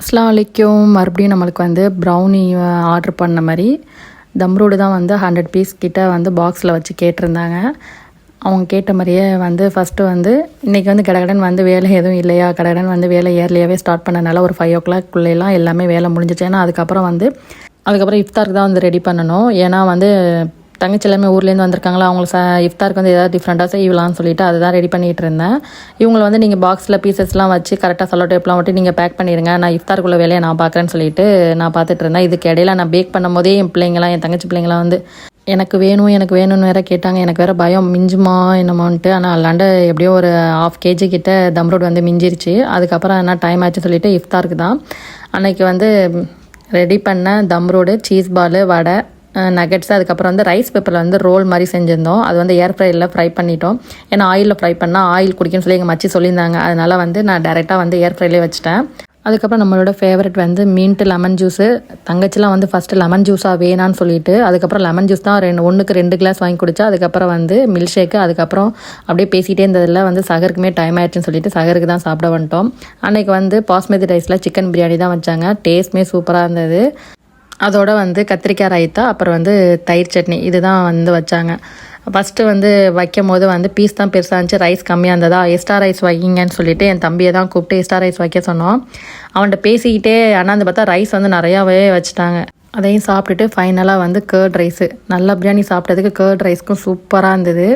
அஸ்ஸலாமு அலைக்கும். மறுபடியும் நம்மளுக்கு வந்து ப்ரௌனி ஆர்டர் பண்ண மாதிரி தம்ரோடு தான் வந்து 100 பீஸ் கிட்ட வந்து பாக்ஸில் வச்சு கேட்டிருந்தாங்க. அவங்க கேட்ட மாதிரியே வந்து ஃபஸ்ட்டு வந்து இன்றைக்கி வந்து கடகடன் வந்து வேலை எதுவும் இல்லையா, கடகடன் வந்து வேலை ஏர்லியாகவே ஸ்டார்ட் பண்ணனால ஒரு 5 o'clock எல்லாமே வேலை முடிஞ்சிச்சு. ஏன்னா அதுக்கப்புறம் இஃப்தாருக்கு தான் வந்து ரெடி பண்ணணும். ஏன்னா வந்து தங்கச்சி எல்லாமே ஊர்லேருந்து வந்திருக்காங்களா, அவங்களுக்கு இஃப்தாருக்கு வந்து எதாவது டிஃப்ரெண்ட்டாக செய்யலாம்னு சொல்லிட்டு அதுதான் ரெடி பண்ணிகிட்டு இருந்தேன். இவங்களை வந்து நீங்கள் பாக்ஸில் பீசஸ்லாம் வச்சு கரெக்டாக சல்லோ டேப்லாம் விட்டு நீங்கள் பேக் பண்ணிடுங்க, நான் இஃப்தாருக்குள்ள வேலையை நான் பார்க்குறேன்னு சொல்லிட்டு நான் பார்த்துட்டு இருந்தேன். இதுக்கு இடையில நான் பேக் பண்ணும் போதே என் தங்கச்சி பிள்ளைங்களாம் வந்து எனக்கு வேணும்னு வேறு கேட்டாங்க. எனக்கு வேறு பயம் மிஞ்சுமா என்னமான்ட்டு. ஆனால் அல்லாண்ட எப்படியோ ஒரு 1/2 kg கிட்ட தம்ரோடு வந்து மிஞ்சிருச்சு. அதுக்கப்புறம் என்ன டைம் ஆச்சு சொல்லிட்டு இஃப்தாருக்கு தான் அன்றைக்கி வந்து ரெடி பண்ண தம்ரோடு, சீஸ் பால், வடை, நகெட்ஸ், அதுக்கப்புறம் வந்து ரைஸ் பேப்பரில் வந்து ரோல் மாதிரி செஞ்சுருந்தோம். அது வந்து ஏர் ஃப்ரையில் ஃப்ரை பண்ணிட்டோம். ஏன்னா ஆயிலில் ஃப்ரை பண்ணால் ஆயில் குடிக்குன்னு சொல்லி எங்கள் மச்சி சொல்லியிருந்தாங்க. அதனால் வந்து நான் டேரெக்டாக வந்து ஏர் ஃப்ரைலே வச்சுட்டேன். அதுக்கப்புறம் நம்மளோட ஃபேவரட் வந்து மின்ட் லெமன் ஜூஸு. தங்கச்சிலாம் வந்து ஃபஸ்ட்டு லெமன் ஜூஸாக வேணான்னு சொல்லிட்டு அதுக்கப்புறம் லெமன் ஜூஸ் தான் 2 கிளாஸ் வாங்கி குடித்தா. அதுக்கப்புறம் வந்து மில்க் ஷேக்கு, அதுக்கப்புறம் அப்படியே பேசிகிட்டே இருந்ததில் வந்து சகருக்குமே டைம் ஆயிடுச்சுன்னு சொல்லிட்டு சகருக்கு தான் சாப்பிட வந்துட்டோம். அன்றைக்கி வந்து பாஸ்மதி ரைஸில் சிக்கன் பிரியாணி தான் வச்சாங்க. டேஸ்ட்டுமே சூப்பராக இருந்தது. அதோடு வந்து கத்திரிக்காய் ரைத்தா, அப்புறம் வந்து தயிர் சட்னி, இதுதான் வந்து வச்சாங்க. ஃபஸ்ட்டு வந்து வைக்கும் போது வந்து பீஸ் தான் பெருசாக இருந்துச்சு, ரைஸ் கம்மியாக இருந்ததா. எக்ஸ்ட்ரா ரைஸ் வைங்கன்னு சொல்லிட்டு என் தம்பியை தான் கூப்பிட்டு எக்ஸ்ட்ரா ரைஸ் வைக்க சொன்னோம். அவன்கிட்ட பேசிக்கிட்டே அண்ணாந்து பார்த்தா ரைஸ் வந்து நிறையாவே வச்சுட்டாங்க. அதையும் சாப்பிட்டுட்டு ஃபைனலாக வந்து கர்ட் ரைஸு, நல்லா பிரியாணி சாப்பிட்டதுக்கு கர்ட் ரைஸ்க்கும் சூப்பராக இருந்தது.